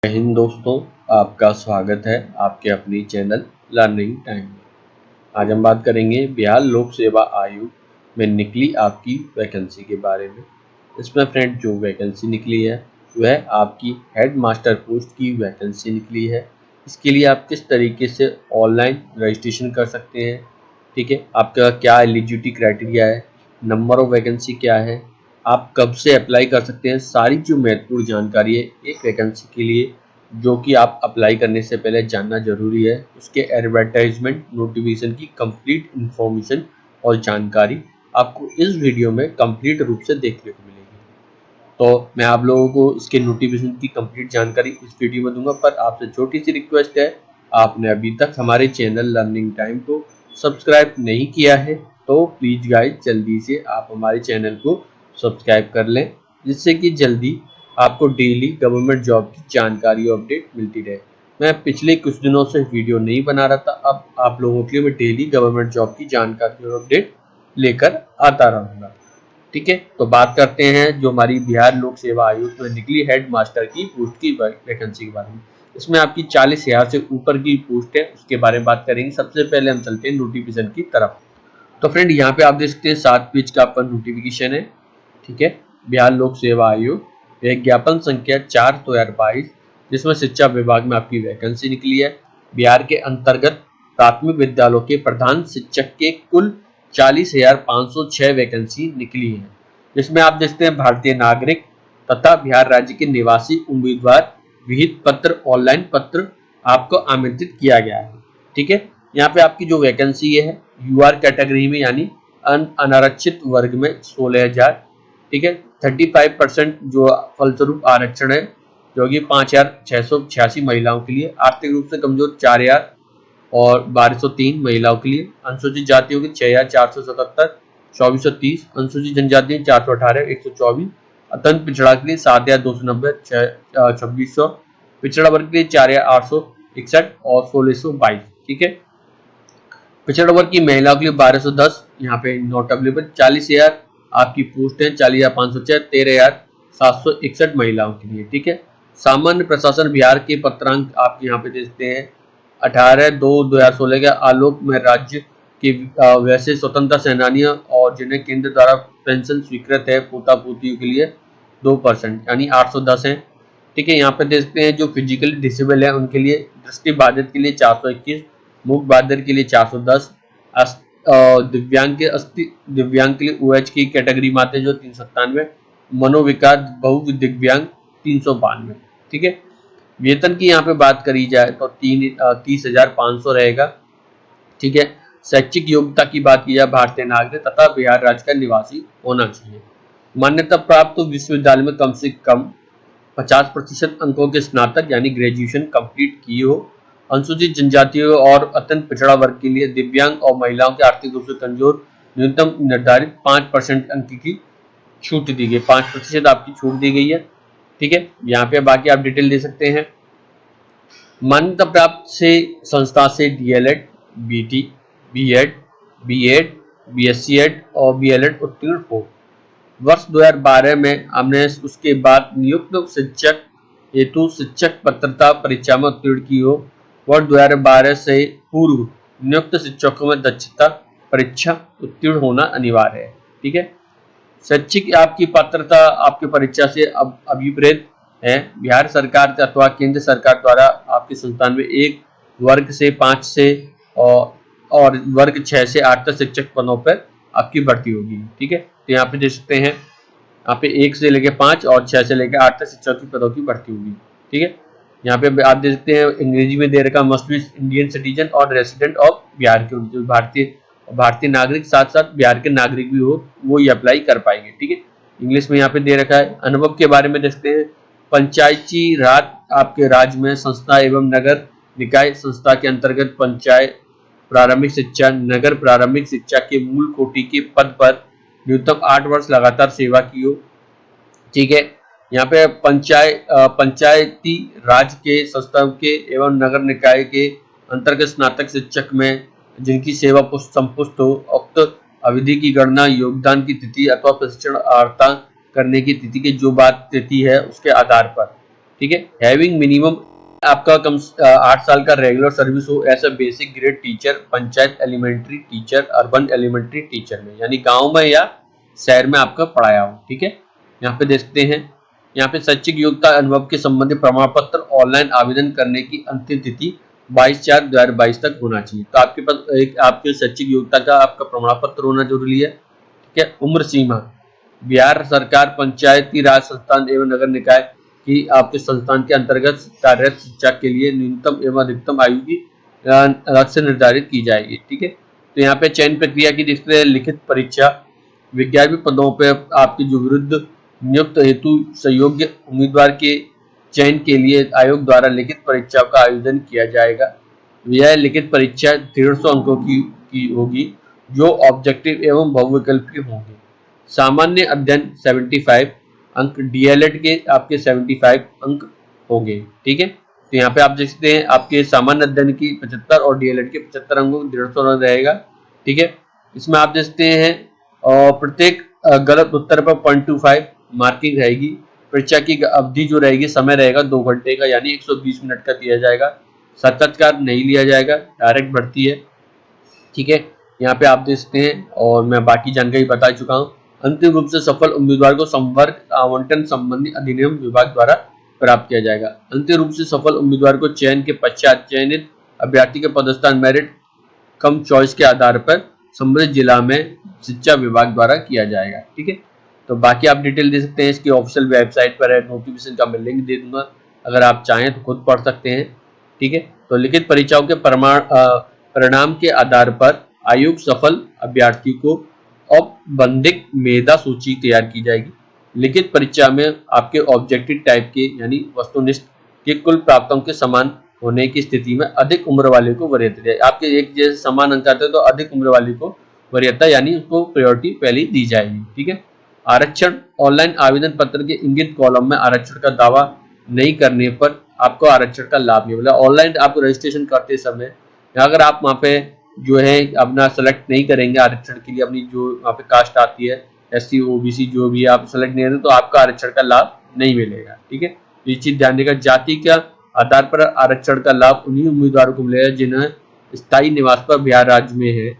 जय हिंद दोस्तों, आपका स्वागत है आपके अपनी चैनल लर्निंग टाइम में। आज हम बात करेंगे बिहार लोक सेवा आयोग में निकली आपकी वैकेंसी के बारे में। इसमें फ्रेंड जो वैकेंसी निकली है वह आपकी हेड मास्टर पोस्ट की वैकेंसी निकली है। इसके लिए आप किस तरीके से ऑनलाइन रजिस्ट्रेशन कर सकते हैं, ठीक है, आपका क्या एलिजिबिलिटी क्राइटेरिया है, नंबर ऑफ वैकेंसी क्या है, आप कब से अप्लाई कर सकते हैं, सारी जो महत्वपूर्ण जानकारी है एक वैकेंसी के लिए जो कि आप अप्लाई करने से पहले जानना जरूरी है, उसके एडवर्टाइजमेंट नोटिफिकेशन की कंप्लीट इंफॉर्मेशन और जानकारी आपको इस वीडियो में कंप्लीट रूप से देखने को मिलेगी। तो मैं आप लोगों को इसके नोटिफिकेशन की कंप्लीट जानकारी इस वीडियो में दूंगा, पर आपसे छोटी सी रिक्वेस्ट है, आपने अभी तक हमारे चैनल लर्निंग टाइम को सब्सक्राइब नहीं किया है तो प्लीज गाइस जल्दी से आप हमारे चैनल को सब्सक्राइब कर लें, जिससे कि जल्दी आपको डेली गवर्नमेंट जॉब की जानकारी और अपडेट मिलती रहे। मैं पिछले कुछ दिनों से वीडियो नहीं बना रहा था, अब आप लोगों के लिए मैं डेली गवर्नमेंट जॉब की जानकारी और अपडेट लेकर आता रहूँगा, ठीक है। तो बात करते हैं जो हमारी बिहार लोक सेवा आयोग में निकली हेड मास्टर की पोस्ट की वैकेंसी के बारे में। इसमें आपकी 40,000 से ऊपर की पोस्ट है, उसके बारे में बात करेंगे। सबसे पहले हम चलते हैं नोटिफिकेशन की तरफ। तो फ्रेंड यहाँ पे आप देख सकते हैं 7 पेज का आपका नोटिफिकेशन है, ठीक है। बिहार लोक सेवा आयोग विज्ञापन संख्या 4/2022, जिसमें शिक्षा विभाग में आपकी वैकेंसी निकली है। बिहार के अंतर्गत प्राथमिक विद्यालयों के प्रधान शिक्षक के कुल 40,506 वैकेंसी निकली है, जिसमें आप देखते हैं भारतीय नागरिक तथा बिहार राज्य के निवासी उम्मीदवार विहित पत्र ऑनलाइन पत्र आपको आमंत्रित किया गया है, ठीक है। यहाँ पे आपकी जो वैकेंसी है यूआर कैटेगरी में यानी अनारक्षित वर्ग में 16,000, ठीक है। 35% जो फलस्वरूप आरक्षण है जो कि 5,686 महिलाओं के लिए, आर्थिक रूप से कमजोर 4,000 और 1,203 महिलाओं के लिए, अनुसूचित जातियों की 6,477, 2,430, अनुसूचित जनजाति 418, 124, अत्यंत पिछड़ा के लिए 7,290, 2,600, पिछड़ा वर्ग के लिए 4,861 और 1,622, ठीक है। पिछड़ा वर्ग की महिलाओं के लिए 1,210, यहाँ पे नॉट अवेलेबल। 40,000 आपकी पोस्ट है, 40,506, 13,761 महिलाओं के लिए, ठीक है। सामान्य प्रशासन बिहार के पत्रांक आप यहाँ पे देखते हैं 18/2/2016 के आलोक में राज्य के वैसे स्वतंत्रता सेनानियों और जिन्हें केंद्र द्वारा पेंशन स्वीकृत है पोता पोतियों के लिए 2% यानी 810 है, ठीक है। यहाँ पे देखते हैं जो फिजिकली डिसेबल है उनके लिए, दृष्टि बाधित के लिए 421, मूक बाधित के लिए 410, दिव्यांग के लिए OH की कैटेगरी में आते हैं जो 397, मनोविकार बहु दिव्यांग 392, ठीक है। वेतन की यहाँ पे बात करी जाए तो 30,500 रहेगा, ठीक है। शैक्षिक योग्यता की बात की जाए भारतीय नागरिक तथा बिहार राज्य का निवासी होना चाहिए। मान्यता प्राप्त विश्वविद्यालय में कम से कम 50% अंकों के स्नातक यानी ग्रेजुएशन कंप्लीट किए हो। अनुसूचित जनजातियों और अत्यंत पिछड़ा वर्ग के लिए, दिव्यांग और महिलाओं के आर्थिक रूप से कमजोर न्यूनतम निर्धारित 5% अंक की छूट दी गई, 5% आपकी छूट दी गई है, ठीक है। यहाँ पे बाकी आप डिटेल दे सकते हैं। मान्यता प्राप्त से संस्था से DLED, BT, BEd, B.Ed, BSc और BLED उत्तीर्ण हो। वर्ष 2012 में हमने उसके बाद नियुक्त शिक्षक हेतु शिक्षक पात्रता परीक्षा में उत्तीर्ण की हो। वर्ष 2012 से पूर्व नियुक्त शिक्षकों में दक्षता परीक्षा उत्तीर्ण होना अनिवार्य है, ठीक है। शैक्षिक आपकी पात्रता आपकी परीक्षा से अब अभिप्रेत है। बिहार सरकार अथवा केंद्र सरकार द्वारा आपके संस्थान में एक वर्ग से 5 से और वर्ग 6 से 8 तक शिक्षक पदों पर आपकी भर्ती होगी, ठीक है। तो यहाँ पे देख सकते हैं यहाँ पे 1 से लेकर 5 और 6 से लेकर 8 तक शिक्षक की पदों की भर्ती होगी, ठीक है। यहाँ पे आप देख सकते हैं अंग्रेजी में दे रखा मस्ट बी इंडियन सिटीजन और रेसिडेंट ऑफ बिहार के भारतीय नागरिक, साथ साथ बिहार के नागरिक भी हो वो ये अप्लाई कर पाएंगे, ठीक है। इंग्लिश में यहाँ पे दे रखा है। अनुभव के बारे में देखते हैं। पंचायती राज आपके राज्य में संस्था एवं नगर निकाय संस्था के अंतर्गत पंचायत प्रारंभिक शिक्षा, नगर प्रारंभिक शिक्षा के मूल कोटि के पद पर न्यूनतम 8 वर्ष लगातार सेवा की हो, ठीक है। यहाँ पे पंचायती राज के संस्थाओं के एवं नगर निकाय के अंतर्गत स्नातक शिक्षक में जिनकी सेवा संपुष्ट हो, उक्त अवधि की गणना योगदान की तिथि अथवा प्रशिक्षण अर्हता करने की तिथि की जो बात तिथि है उसके आधार पर, ठीक है। हैविंग मिनिमम आपका कम 8 साल का रेगुलर सर्विस हो ऐसा basic grade teacher panchayat elementary teacher urban elementary teacher में, यानी गांव में या शहर में आपका पढ़ाया हो। ठीक है, यहाँ पे देखते हैं, यहाँ पे शैक्षिक योग्यता अनुभव के संबंधित प्रमाण पत्र ऑनलाइन आवेदन करने की अंतिम तिथि 22/4/2022 तक होना चाहिए। तो आपके पास एक आपके शैक्षिक योग्यता का आपका प्रमाण पत्र होना जरूरी है। ठीक है। उम्र सीमा, बिहार सरकार पंचायती राज संस्थान एवं नगर निकाय की आपके संस्थान के अंतर्गत कार्यरत शिक्षा के लिए न्यूनतम एवं अधिकतम आयु की अलग से निर्धारित की जाएगी। ठीक है। तो यहाँ पे चयन प्रक्रिया की जिसमें लिखित परीक्षा, विज्ञापन पदों पर आपके जो विरुद्ध नियुक्त हेतु संयोग्य उम्मीदवार के चयन के लिए आयोग द्वारा लिखित परीक्षा का आयोजन किया जाएगा। यह लिखित परीक्षा 150 अंकों की होगी जो ऑब्जेक्टिव एवं बहुविकल्पीय होंगे। सामान्य अध्ययन 75 अंक, डीएलएड के आपके 75 अंक होंगे। ठीक है। तो यहाँ पे आप देख सकते हैं आपके सामान्य अध्ययन की 75 और डीएलएड के 75 अंकों 150 रहेगा। ठीक है। इसमें आप देख सकते हैं और प्रत्येक गलत उत्तर पर 0.25 मार्किंग रहेगी। परीक्षा की अवधि जो रहेगी, समय रहेगा 2 घंटे का, यानी 120 मिनट का दिया जाएगा। साक्षात्कार नहीं लिया जाएगा, डायरेक्ट भर्ती है। ठीक है। यहाँ पे आप देख सकते हैं और मैं बाकी जानकारी बता चुका हूँ। अंतिम रूप से सफल उम्मीदवार को संवर्ग आवंटन संबंधी अधिनियम विभाग द्वारा प्राप्त किया जाएगा। अंतिम रूप से सफल उम्मीदवार को चयन के पश्चात चयनित अभ्यर्थी के पदस्थान मेरिट कम चॉइस के आधार पर संबंधित जिला में शिक्षा विभाग द्वारा किया जाएगा। ठीक है। तो बाकी आप डिटेल दे सकते हैं, इसकी ऑफिशियल वेबसाइट पर है, नोटिफिकेशन का मैं लिंक दे दूंगा, अगर आप चाहें तो खुद पढ़ सकते हैं। ठीक है। तो लिखित परीक्षाओं के परिणाम के आधार पर आयोग सफल अभ्यर्थी को औपबंधिक मेधा सूची तैयार की जाएगी। लिखित परीक्षा में आपके ऑब्जेक्टिव टाइप के यानी वस्तुनिष्ठ के कुल प्राप्त के समान होने की स्थिति में अधिक उम्र वाले को वरीयता दी, आपके एक जैसे समान अंक आते हैं तो अधिक उम्र वाले को वरीयता यानी उसको प्रायोरिटी पहले दी जाएगी। ठीक है। आरक्षण, ऑनलाइन आवेदन पत्र के इंगित कॉलम में आरक्षण का दावा नहीं करने पर आपको आरक्षण का लाभ नहीं मिलेगा। ऑनलाइन आपको रजिस्ट्रेशन करते समय अगर आप वहाँ पे जो है अपना सेलेक्ट नहीं करेंगे आरक्षण के लिए, अपनी जो वहाँ पे कास्ट आती है एससी ओबीसी जो भी आप सेलेक्ट नहीं करेंगे तो आपका आरक्षण का लाभ नहीं मिलेगा। ठीक है। ये चीज ध्यान देगा। जाति के आधार पर आरक्षण का लाभ उन्हीं उम्मीदवारों को मिलेगा जिन्हें स्थायी निवास पर बिहार राज्य में है,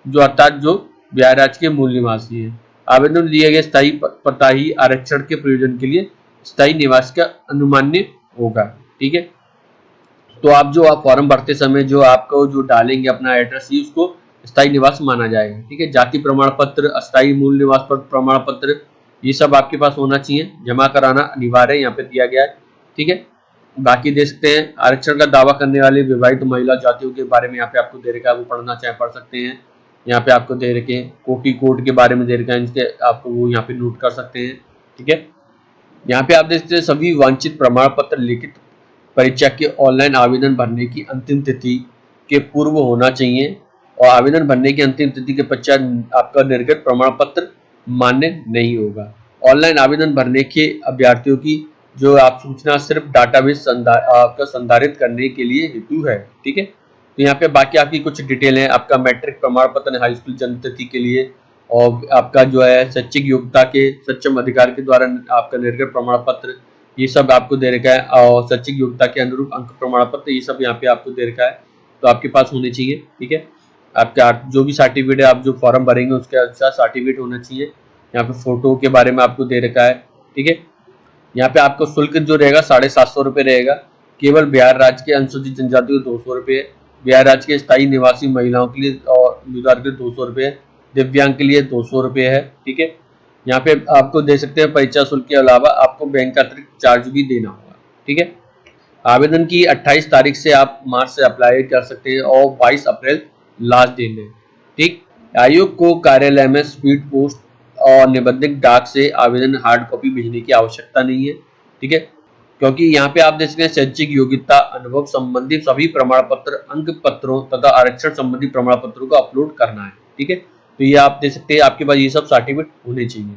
जो अर्थात जो बिहार राज्य के मूल निवासी है। आवेदन दिए गए स्थायी पता ही आरक्षण के प्रयोजन के लिए स्थायी निवास का अनुमान्य होगा। ठीक है। तो आप जो आप फॉर्म भरते समय जो आपको जो डालेंगे अपना एड्रेस ही उसको स्थायी निवास माना जाएगा। ठीक है। जाति प्रमाण पत्र, अस्थायी मूल निवास पर प्रमाण पत्र, ये सब आपके पास होना चाहिए, जमा कराना अनिवार्य यहाँ पे दिया गया है। ठीक है। बाकी देख सकते हैं आरक्षण का दावा करने वाले विवाहित महिला जातियों के बारे में यहाँ पे आपको दे रखा है, वो पढ़ना चाहे पढ़ सकते हैं। यहाँ पे आपको दे रखे हैं कोटि कोड के बारे में दे रखा है, इनके आपको वो यहाँ पे नोट कर सकते हैं। ठीक है। यहाँ पे आप देख सकते हैं सभी वांछित प्रमाण पत्र लिखित परीक्षा के ऑनलाइन आवेदन भरने की अंतिम तिथि के पूर्व होना चाहिए और आवेदन भरने की अंतिम तिथि के पश्चात आपका निर्गत प्रमाण पत्र मान्य नहीं होगा। ऑनलाइन आवेदन भरने के अभ्यर्थियों की जो आप सूचना सिर्फ डाटाबेस आपका संधारित करने के लिए हेतु है। ठीक है। तो यहाँ पे बाकी आपकी कुछ डिटेल है, आपका मैट्रिक प्रमाण पत्र हाई स्कूल जन्म तिथि के लिए और आपका जो है शैक्षिक योग्यता के सक्षम अधिकार के द्वारा आपका निर्गत प्रमाण पत्र, ये सब आपको दे रखा है और शैक्षिक योग्यता के अनुरूप अंक प्रमाण पत्र, ये सब यहाँ पे आपको दे रखा है, तो आपके पास होने चाहिए। ठीक है। आपका जो भी सर्टिफिकेट है आप जो फॉर्म भरेंगे उसके अनुसार सर्टिफिकेट होना चाहिए। यहाँ पे फोटो के बारे में आपको दे रखा है। ठीक है। यहाँ पे आपको शुल्क जो रहेगा 750 रुपये रहेगा। केवल बिहार राज्य के अनुसूचित जनजाति को 200 रुपये, बिहार राज्य के स्थायी निवासी महिलाओं के लिए और उम्मीदवार के लिए 200 रुपये, दिव्यांग के लिए 200 रुपये है। ठीक है। यहाँ पे आपको दे सकते हैं परीक्षा शुल्क के अलावा आपको बैंक का अतिरिक्त चार्ज भी देना होगा। ठीक है। आवेदन की 28 तारीख से आप मार्च से अप्लाई कर सकते हैं और 22 अप्रैल लास्ट डेट है। ठीक। आयोग को कार्यालय में स्पीड पोस्ट और निबंधित डाक से आवेदन हार्ड कॉपी भेजने की आवश्यकता नहीं है। ठीक है। क्योंकि यहाँ पे आप देख सकते हैं शैक्षिक योग्यता अनुभव संबंधी सभी प्रमाण पत्र, अंक पत्रों तथा आरक्षण संबंधी प्रमाण पत्रों को अपलोड करना है। ठीक है। तो ये आप देख सकते हैं आपके पास ये सब सर्टिफिकेट होने चाहिए।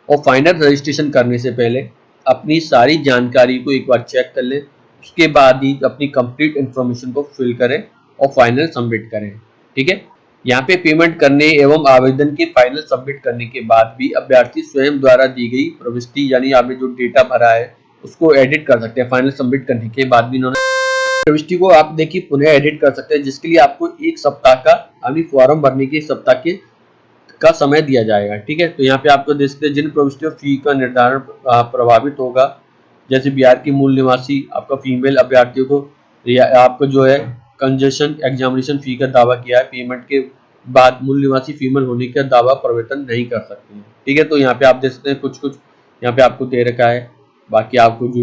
और फाइनल रजिस्ट्रेशन करने से पहले अपनी सारी जानकारी को एक बार चेक कर लें, उसके बाद ही अपनी कंप्लीट इंफॉर्मेशन को फिल करें और फाइनल सबमिट करें। ठीक है। यहाँ पे पेमेंट करने एवं आवेदन के फाइनल सबमिट करने के बाद भी अभ्यर्थी स्वयं द्वारा दी गई प्रविष्टि यानी आपने जो डेटा भरा है उसको एडिट कर सकते हैं। फाइनल सबमिट करने के बाद भी इन्होंने प्रविष्टि को आप देखिए पुनः एडिट कर सकते हैं, जिसके लिए आपको 1 सप्ताह का अभी फॉर्म भरने के 1 सप्ताह के का समय दिया जाएगा। ठीक है, तो यहाँ पे आपको देख सकते हैं जिन प्रविष्टियों फी का निर्धारण प्रभावित होगा, जैसे बिहार की मूल निवासी आपका फीमेल अभ्यर्थियों को आपको जो है कंजेशन एग्जामिनेशन फी का दावा किया है, पेमेंट के बाद मूल निवासी फीमेल होने का दावा परिवर्तन नहीं कर सकते हैं। ठीक है, तो यहाँ पे आप देख सकते हैं कुछ कुछ यहाँ पे आपको दे रखा है, बाकी आपको जो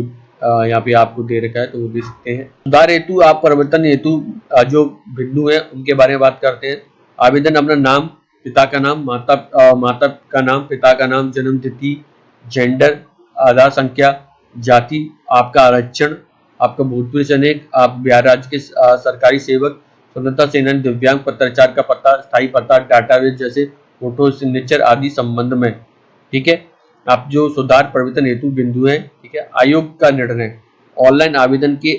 यहाँ पे आपको दे रखा है तो वो देख सकते हैं। सुधार हेतु आप परिवर्तन हेतु जो बिंदु है उनके बारे में बात करते हैं। आवेदन अपना नाम, पिता का नाम, माता का नाम, पिता का नाम, जन्म तिथि, जेंडर, आधार संख्या, जाति, आपका आरक्षण, आपका भूतपूर्व सैनिक, आप बिहार राज्य के सरकारी सेवक, स्वतंत्रता सेनानी, दिव्यांग, पत्राचार का पता, स्थायी पता, डाटाबेस जैसे फोटो, सिग्नेचर आदि संबंध में। ठीक है, आप जो सुधार परिवर्तन हेतु बिंदु है, ठीक है, आयोग का निर्णय ऑनलाइन आवेदन के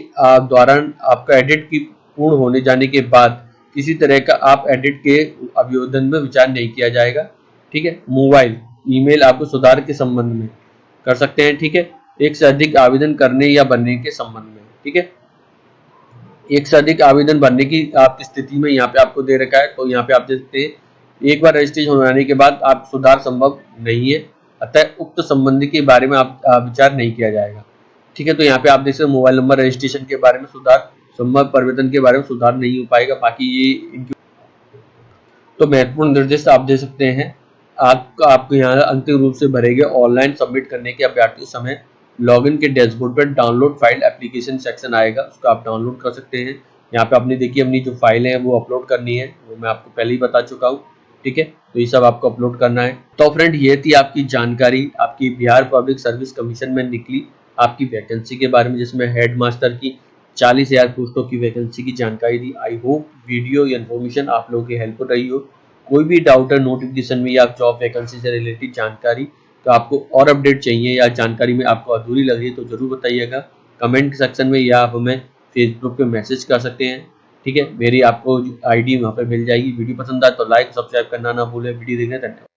दौरान आपका एडिट की पूर्ण होने जाने के बाद किसी तरह का आप एडिट के आवेदन में विचार नहीं किया जाएगा। ठीक है, मोबाइल ईमेल आपको सुधार के संबंध में कर सकते हैं। ठीक है, एक से अधिक आवेदन करने या बनने के संबंध में। ठीक है, एक से अधिक आवेदन भरने की आपकी स्थिति में यहाँ पे आपको दे रखा है, तो यहाँ पे आप देख सकते हैं एक बार रजिस्ट्रेशन हो जाने के बाद आप सुधार संभव नहीं है, अतः उक्त संबंधी के बारे में आप विचार नहीं किया जाएगा। ठीक है, तो यहाँ पे आप देख सकते हैं मोबाइल नंबर रजिस्ट्रेशन के बारे में सुधार, संभव परिवर्तन के बारे में सुधार नहीं हो पाएगा। बाकी ये इनकी तो महत्वपूर्ण निर्देश आप दे सकते हैं। आपको यहाँ अंतिम रूप से भरे गए ऑनलाइन सबमिट करने के अभ्यर्थी समय लॉगिन के डैशबोर्ड पर डाउनलोड फाइल एप्लीकेशन सेक्शन आएगा, उसको आप डाउनलोड कर सकते हैं। यहाँ पे आपने देखिए अपनी जो फाइलें हैं वो अपलोड करनी है, वो मैं आपको पहले ही बता चुका हूँ। ठीक है, तो ये सब आपको अपलोड करना है। तो फ्रेंड ये थी आपकी जानकारी आपकी बिहार पब्लिक सर्विस कमीशन में निकली आपकी वैकेंसी के बारे में, जिसमें हेड मास्टर की 40,000 पोस्टों की वैकेंसी की जानकारी दी। आई होप वीडियो या इन्फॉर्मेशन आप लोगों की हेल्प रही हो। कोई भी डाउट है नोटिफिकेशन में या जॉब वैकेंसी से रिलेटेड जानकारी, तो आपको और अपडेट चाहिए या जानकारी में आपको अधूरी लगी तो जरूर बताइएगा कमेंट सेक्शन में, या आप हमें फेसबुक पे मैसेज कर सकते हैं। ठीक है, मेरी आपको आईडी वहाँ पे मिल जाएगी। वीडियो पसंद आए तो लाइक सब्सक्राइब करना ना भूलें। वीडियो देखने धन्यवाद।